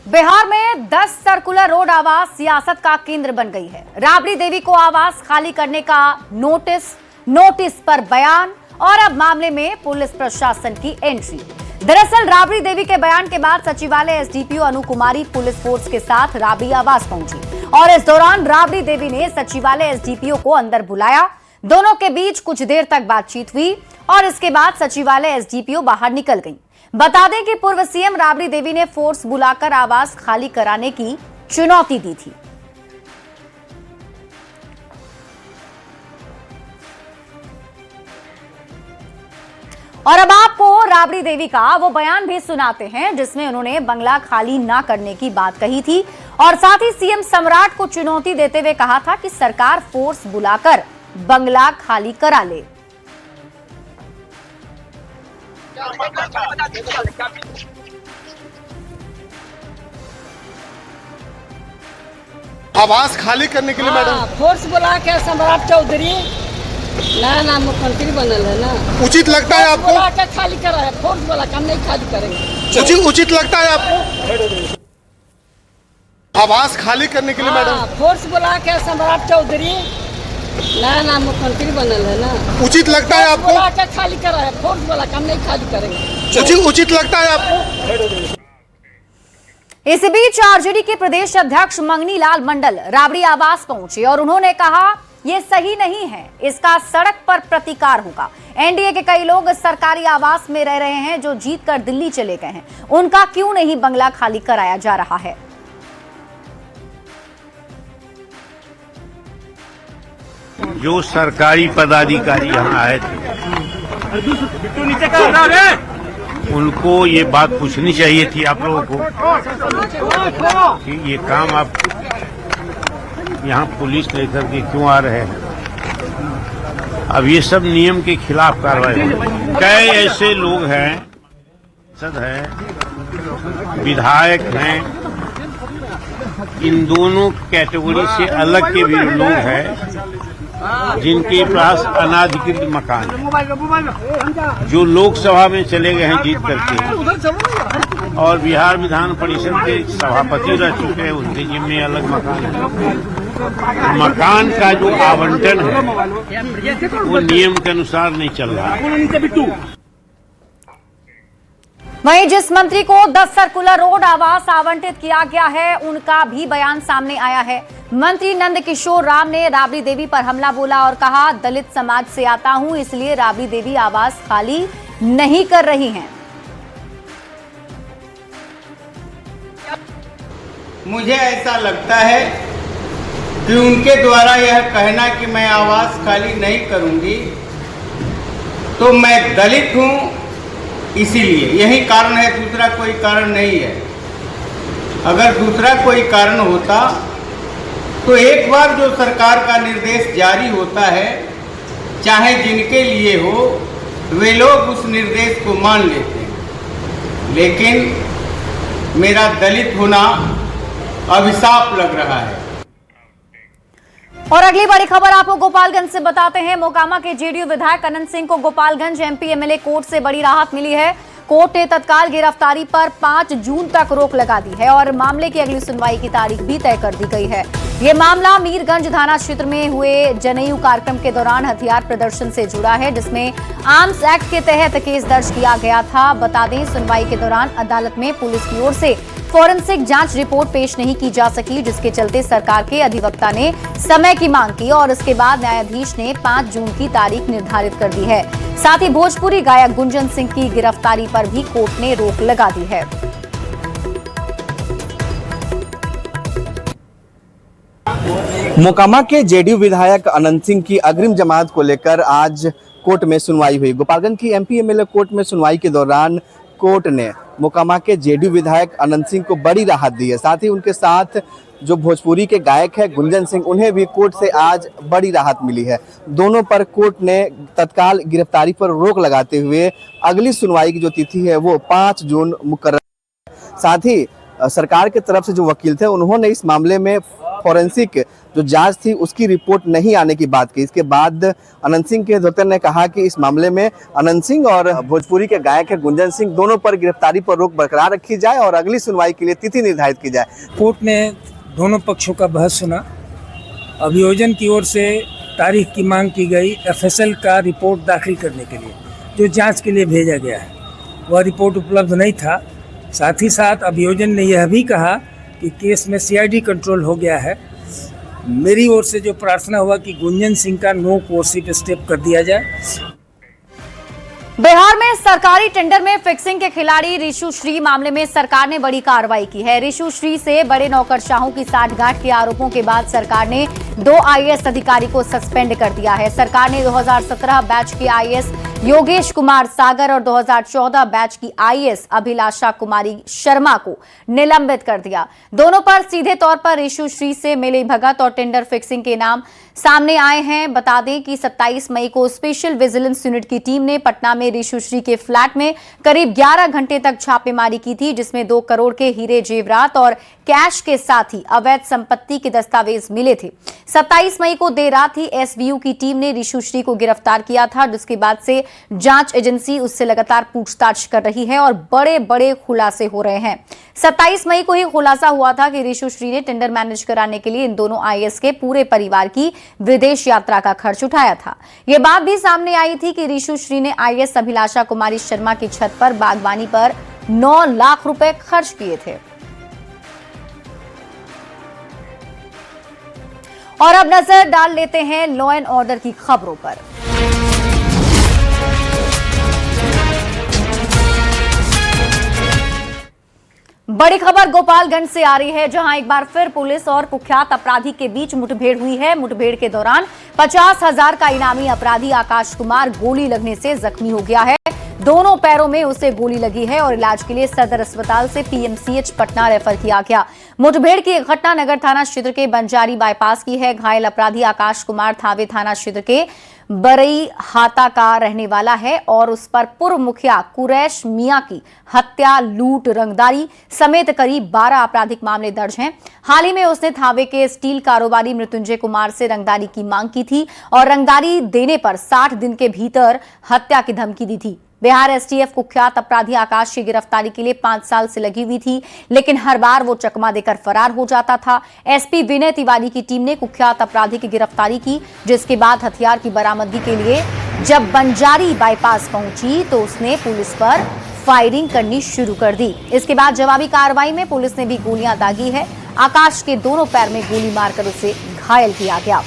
बिहार में 10 circular road आवास सियासत का केंद्र बन गई है। राबड़ी देवी को आवास खाली करने का नोटिस पर बयान और अब मामले में पुलिस प्रशासन की एंट्री। दरअसल राबड़ी देवी के बयान के बाद सचिवालय एसडीपीओ अनु कुमारी पुलिस फोर्स के साथ राबड़ी आवास पहुंची और इस दौरान राबड़ी देवी ने सचिवालय एसडीपीओ को अंदर बुलाया। दोनों के बीच कुछ देर तक बातचीत हुई और इसके बाद सचिवालय एसडीपीओ बाहर निकल गई। बता दें कि पूर्व सीएम राबड़ी देवी ने फोर्स बुलाकर आवास खाली कराने की चुनौती दी थी। और अब आपको राबड़ी देवी का वो बयान भी सुनाते हैं जिसमें उन्होंने बंगला खाली ना करने की बात कही थी और साथ ही सीएम सम्राट को चुनौती देते हुए कहा था कि सरकार फोर्स बुलाकर बंगला खाली करा ले। आवास खाली करने के लिए मैडम फोर्स बुला के सम्राट चौधरी ना मुख्यमंत्री बनल है ना। उचित लगता है आपको? बुला के खाली करा है, फोर्स बुला के हम नहीं खाली करेंगे। उचित लगता है आपको आवास खाली करने के लिए मैडम? फोर्स बुला के सम्राट चौधरी ना मुख्यमंत्री बनल है ना। उचित लगता है आपको? बुला के खाली करा है, फोर्स बुला के हम नहीं खाली करेंगे। उचित लगता है आपको? इस बीच आरजेडी के प्रदेश अध्यक्ष मंगनी लाल मंडल राबड़ी आवास पहुंचे और उन्होंने कहा यह सही नहीं है, इसका सड़क पर प्रतिकार होगा। एनडीए के कई लोग सरकारी आवास में रह रहे हैं जो जीतकर दिल्ली चले गए हैं, उनका क्यों नहीं बंगला खाली कराया जा रहा है। जो सरकारी पदाधिकारी यहाँ आए थे उनको ये बात पूछनी चाहिए थी आप लोगों को कि ये काम आप यहाँ पुलिस लेकर के क्यों आ रहे हैं। अब ये सब नियम के खिलाफ कार्रवाई हो। कई ऐसे लोग हैं, सांसद हैं, विधायक हैं, इन दोनों कैटेगरी से अलग के भी लोग हैं जिनके पास अनाधिकृत मकान है, जो लोकसभा में चले गए हैं जीत करके और बिहार विधान परिषद के सभापति रह चुके हैं, उनके जिम्मे अलग मकान है। मकान का जो आवंटन है वो नियम के अनुसार नहीं चल रहा है। वहीं जिस मंत्री को 10 सर्कुलर रोड आवास आवंटित किया गया है उनका भी बयान सामने आया है। मंत्री नंदकिशोर राम ने राबड़ी देवी पर हमला बोला और कहा दलित समाज से आता हूं इसलिए राबड़ी देवी आवास खाली नहीं कर रही हैं। मुझे ऐसा लगता है कि उनके द्वारा यह कहना कि मैं आवास खाली नहीं करूंगी तो मैं दलित हूं इसीलिए, यही कारण है, दूसरा कोई कारण नहीं है। अगर दूसरा कोई कारण होता तो एक बार जो सरकार का निर्देश जारी होता है चाहे जिनके लिए हो वे लोग उस निर्देश को मान लेते हैं, लेकिन मेरा दलित होना अभिशाप लग रहा है। और अगली बड़ी खबर आपको गोपालगंज से बताते हैं। मोकामा के जेडीयू विधायक अनंत सिंह को गोपालगंज एमपी एमएलए कोर्ट से बड़ी राहत मिली है। कोर्ट ने तत्काल गिरफ्तारी पर 5 जून तक रोक लगा दी है और मामले की अगली सुनवाई की तारीख भी तय कर दी गई है। ये मामला मीरगंज थाना क्षेत्र में हुए जनेऊ कार्यक्रम के दौरान हथियार प्रदर्शन से जुड़ा है जिसमें आर्म्स एक्ट के तहत केस दर्ज किया गया था। बता दें सुनवाई के दौरान अदालत में पुलिस की ओर से फॉरेंसिक जांच रिपोर्ट पेश नहीं की जा सकी जिसके चलते सरकार के अधिवक्ता ने समय की मांग की और इसके बाद न्यायाधीश ने 5 जून की तारीख निर्धारित कर दी है। साथ ही भोजपुरी गायक गुंजन सिंह की गिरफ्तारी पर भी कोर्ट ने रोक लगा दी है। मोकामा के जेडीयू विधायक अनंत सिंह की अग्रिम जमानत को लेकर आज कोर्ट में सुनवाई हुई। गोपालगंज की एमपी एमएलए कोर्ट में सुनवाई के दौरान कोर्ट ने मोकामा के जेडीयू विधायक अनंत सिंह को बड़ी राहत दी है। साथ ही उनके साथ जो भोजपुरी के गायक है गुंजन सिंह, उन्हें भी कोर्ट से आज बड़ी राहत मिली है। दोनों पर कोर्ट ने तत्काल गिरफ्तारी पर रोक लगाते हुए अगली सुनवाई की जो तिथि है वो 5 जून मुकर्रर। साथ ही सरकार की तरफ से जो वकील थे उन्होंने इस मामले में फॉरेंसिक जो जांच थी उसकी रिपोर्ट नहीं आने की बात की। इसके बाद अनंत सिंह के अधिवक्ता ने कहा कि इस मामले में अनंत सिंह और भोजपुरी के गायक है गुंजन सिंह दोनों पर गिरफ्तारी पर रोक बरकरार रखी जाए और अगली सुनवाई के लिए तिथि निर्धारित की जाए। कोर्ट ने दोनों पक्षों का बहस सुना। अभियोजन की ओर से तारीख की मांग की गई एफएसएल का रिपोर्ट दाखिल करने के लिए, जो जांच के लिए भेजा गया है। वह रिपोर्ट उपलब्ध नहीं था। साथ ही साथ अभियोजन ने यह भी कहा कि केस में सीआईडी कंट्रोल हो गया है। मेरी ओर से जो प्रार्थना हुआ कि गुंजन सिंह का नो कोर्सिव स्टेप कर दिया जाए। बिहार में सरकारी टेंडर में फिक्सिंग के खिलाड़ी ऋषु श्री मामले में सरकार ने बड़ी कार्रवाई की है। ऋषु श्री से बड़े नौकरशाहों की साठगांठ के आरोपों के बाद सरकार ने 2 आईएएस अधिकारी को सस्पेंड कर दिया है। सरकार ने 2017 बैच के आईएएस योगेश कुमार सागर और 2014 बैच की आईएएस अभिलाषा कुमारी शर्मा को निलंबित कर दिया। दोनों पर सीधे तौर पर ऋषु श्री से मिली भगत और टेंडर फिक्सिंग के नाम सामने आए हैं। बता दें कि 27 मई को स्पेशल विजिलेंस यूनिट की टीम ने पटना में ऋषु श्री के फ्लैट में करीब 11 घंटे तक छापेमारी की थी, जिसमें 2 करोड़ के हीरे जेवरात और कैश के साथ ही अवैध संपत्ति के दस्तावेज मिले थे। 27 मई को देर रात ही एसवीयू की टीम ने ऋषु श्री को गिरफ्तार किया था, जिसके बाद से जांच एजेंसी उससे लगातार पूछताछ कर रही है और बड़े बड़े खुलासे हो रहे हैं। 27 मई को ही खुलासा हुआ था कि ऋषु श्री ने टेंडर मैनेज कराने के लिए इन दोनों आईएएस के पूरे परिवार की विदेश यात्रा का खर्च उठाया था। यह बात भी सामने आई थी कि ऋषु श्री ने आईएएस अभिलाषा कुमारी शर्मा की छत पर बागवानी पर 9 लाख रुपए खर्च किए थे। और अब नजर डाल लेते हैं लॉ एंड ऑर्डर की खबरों पर। बड़ी खबर गोपालगंज से आ रही है, जहां एक बार फिर पुलिस और कुख्यात अपराधी के बीच मुठभेड़ हुई है। मुठभेड़ के दौरान 50,000 का इनामी अपराधी आकाश कुमार गोली लगने से जख्मी हो गया है। दोनों पैरों में उसे गोली लगी है और इलाज के लिए सदर अस्पताल से पीएमसीएच पटना रेफर किया गया। मुठभेड़ की घटना नगर थाना क्षेत्र के बंजारी बाईपास की है। घायल अपराधी आकाश कुमार थावे थाना क्षेत्र के बरई हाता का रहने वाला है और उस पर पूर्व मुखिया कुरैश मियां की हत्या, लूट, रंगदारी समेत करीब 12 आपराधिक मामले दर्ज हैं। हाल ही में उसने थावे के स्टील कारोबारी मृत्युंजय कुमार से रंगदारी की मांग की थी और रंगदारी देने पर 60 दिन के भीतर हत्या की धमकी दी थी। बिहार एसटीएफ कुख्यात अपराधी आकाश की गिरफ्तारी के लिए 5 साल से लगी हुई थी, लेकिन हर बार वो चकमा देकर फरार हो जाता था। एसपी विनय तिवारी की टीम ने कुख्यात अपराधी की गिरफ्तारी की, जिसके बाद हथियार की बरामदगी के लिए जब बंजारी बाईपास पहुंची तो उसने पुलिस पर फायरिंग करनी शुरू कर दी। इसके बाद जवाबी कार्रवाई में पुलिस ने भी गोलियां दागी है। आकाश के दोनों पैर में गोली मारकर उसे घायल किया गया।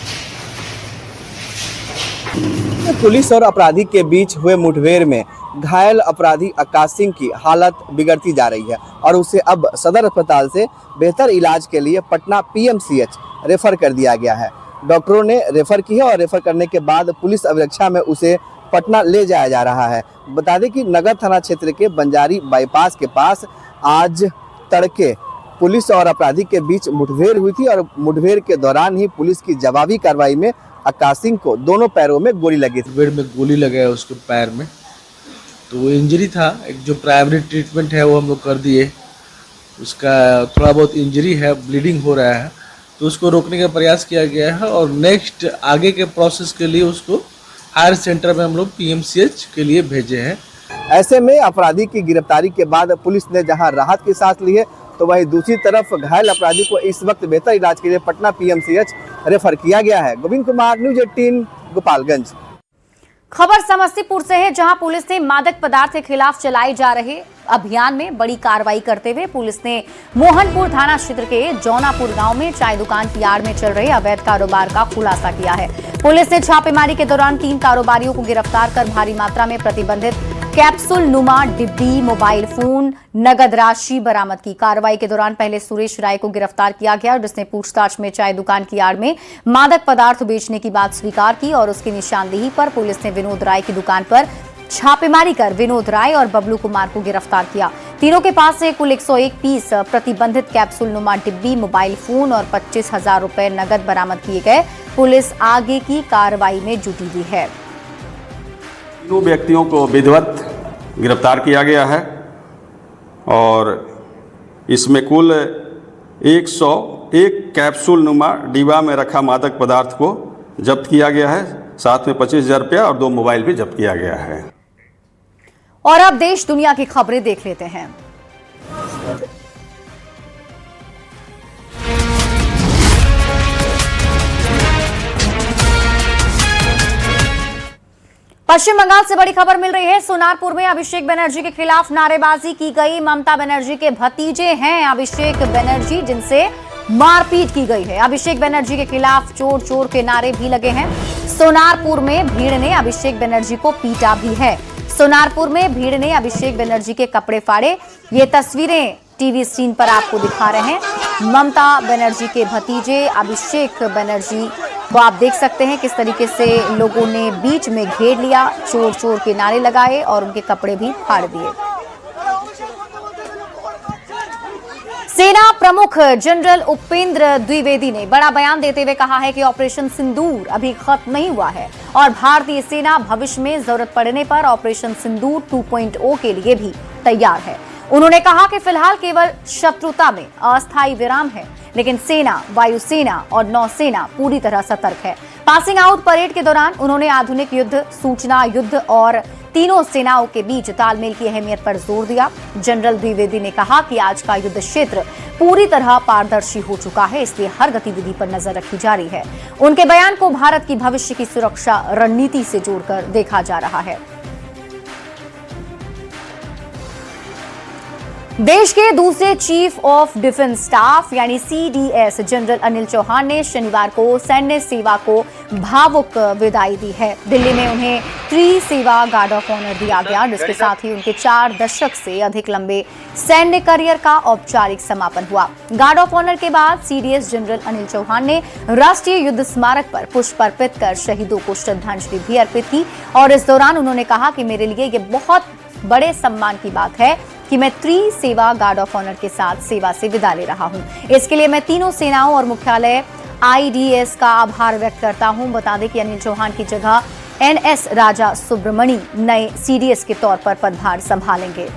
पुलिस और अपराधी के बीच हुए मुठभेड़ में घायल अपराधी आकाश सिंह की हालत बिगड़ती जा रही है और उसे अब सदर अस्पताल से बेहतर इलाज के लिए पटना पीएमसीएच रेफर कर दिया गया है। डॉक्टरों ने रेफर की है और रेफर करने के बाद पुलिस अभिरक्षा में उसे पटना ले जाया जा रहा है। बता दें कि नगर थाना क्षेत्र के बंजारी बाईपास के पास आज तड़के पुलिस और अपराधी के बीच मुठभेड़ हुई थी और मुठभेड़ के दौरान ही पुलिस की जवाबी कार्रवाई में आकाश सिंह को दोनों पैरों में गोली लगी थी। मुठभेड़ में गोली लगा है उसके पैर में, तो वो इंजरी था। एक जो प्राइमरी ट्रीटमेंट है वो हम लोग कर दिए। उसका थोड़ा बहुत इंजरी है, ब्लीडिंग हो रहा है, तो उसको रोकने का प्रयास किया गया है और नेक्स्ट आगे के प्रोसेस के लिए उसको हायर सेंटर में हम लोग पीएमसीएच के लिए भेजे हैं। ऐसे में अपराधी की गिरफ्तारी के बाद पुलिस ने जहां राहत की सांस ली है, तो वहीं दूसरी तरफ घायल अपराधी को इस वक्त बेहतर इलाज के लिए पटना पीएमसीएच रेफर किया गया है। गोविंद कुमार, न्यूज़ 18, गोपालगंज। खबर समस्तीपुर से है, जहां पुलिस ने मादक पदार्थ के खिलाफ चलाए जा रहे अभियान में बड़ी कार्रवाई करते हुए पुलिस ने मोहनपुर थाना क्षेत्र के जौनापुर गांव में चाय दुकान की आड़ में चल रहे अवैध कारोबार का खुलासा किया है। पुलिस ने छापेमारी के दौरान 3 कारोबारियों को गिरफ्तार कर भारी मात्रा में प्रतिबंधित कैप्सूल नुमा डिब्बी, मोबाइल फोन, नगद राशि बरामद की। कार्रवाई के दौरान पहले सुरेश राय को गिरफ्तार किया गया, जिसने पूछताछ में चाय दुकान की आड़ में मादक पदार्थ बेचने की बात स्वीकार की और उसकी निशानदेही पर पुलिस ने विनोद राय की दुकान पर छापेमारी कर विनोद राय और बबलू कुमार को गिरफ्तार किया। तीनों के पास से कुल 101 पीस प्रतिबंधित कैप्सूल नुमा डिब्बी, मोबाइल फोन और 25,000 रुपए नगद बरामद किए गए। पुलिस आगे की कार्रवाई में जुटी हुई है। तीनों व्यक्तियों को विधिवत गिरफ्तार किया गया है और इसमें कुल 101 कैप्सूल नुमा डिब्बा में रखा मादक पदार्थ को जब्त किया गया है। साथ में 25,000 रुपया और 2 मोबाइल भी जब्त किया गया है। और अब देश दुनिया की खबरें देख लेते हैं। पश्चिम बंगाल से बड़ी खबर मिल रही है। सोनारपुर में अभिषेक बनर्जी के खिलाफ नारेबाजी की गई। ममता बनर्जी के भतीजे हैं अभिषेक बनर्जी, जिनसे मारपीट की गई है। अभिषेक बनर्जी के खिलाफ चोर चोर के नारे भी लगे हैं। सोनारपुर में भीड़ ने अभिषेक बनर्जी को पीटा भी है। सोनारपुर में भीड़ ने अभिषेक बनर्जी के कपड़े फाड़े। ये तस्वीरें टीवी स्क्रीन पर आपको दिखा रहे हैं। ममता बनर्जी के भतीजे अभिषेक बनर्जी को आप देख सकते हैं किस तरीके से लोगों ने बीच में घेर लिया, चोर चोर के नारे लगाए और उनके कपड़े भी फाड़ दिए। सेना प्रमुख जनरल उपेंद्र द्विवेदी ने बड़ा बयान देते हुए कहा है कि ऑपरेशन सिंदूर अभी खत्म नहीं हुआ है और भारतीय सेना भविष्य में जरूरत पड़ने पर ऑपरेशन सिंदूर 2.0 के लिए भी तैयार है। उन्होंने कहा कि फिलहाल केवल शत्रुता में अस्थायी विराम है, लेकिन सेना, वायुसेना और नौसेना पूरी तरह सतर्क है। पासिंग आउट परेड के दौरान उन्होंने आधुनिक युद्ध, सूचना युद्ध और तीनों सेनाओं के बीच तालमेल की अहमियत पर जोर दिया। जनरल द्विवेदी ने कहा कि आज का युद्ध क्षेत्र पूरी तरह पारदर्शी हो चुका है, इसलिए हर गतिविधि पर नजर रखी जा रही है। उनके बयान को भारत की भविष्य की सुरक्षा रणनीति से जोड़कर देखा जा रहा है। देश के दूसरे चीफ ऑफ डिफेंस स्टाफ यानी सीडीएस जनरल अनिल चौहान ने शनिवार को सैन्य सेवा को भावुक विदाई दी है। दिल्ली में उन्हें त्रिसेवा गार्ड ऑफ ऑनर दिया गया, जिसके साथ ही उनके 4 दशक से अधिक लंबे सैन्य करियर का औपचारिक समापन हुआ। गार्ड ऑफ ऑनर के बाद सीडीएस जनरल अनिल चौहान ने राष्ट्रीय युद्ध स्मारक पर पुष्प अर्पित कर शहीदों को श्रद्धांजलि भी अर्पित की और इस दौरान उन्होंने कहा कि मेरे लिए ये बहुत बड़े सम्मान की बात है कि मैं त्रिसेवा गार्ड ऑफ ऑनर के साथ सेवा से विदा ले रहा हूं। इसके लिए मैं तीनों सेनाओं और मुख्यालय आईडीएस का आभार व्यक्त करता हूं। बता दें कि अनिल चौहान की जगह एनएस राजा सुब्रमणी नए सीडीएस के तौर पर पदभार संभालेंगे।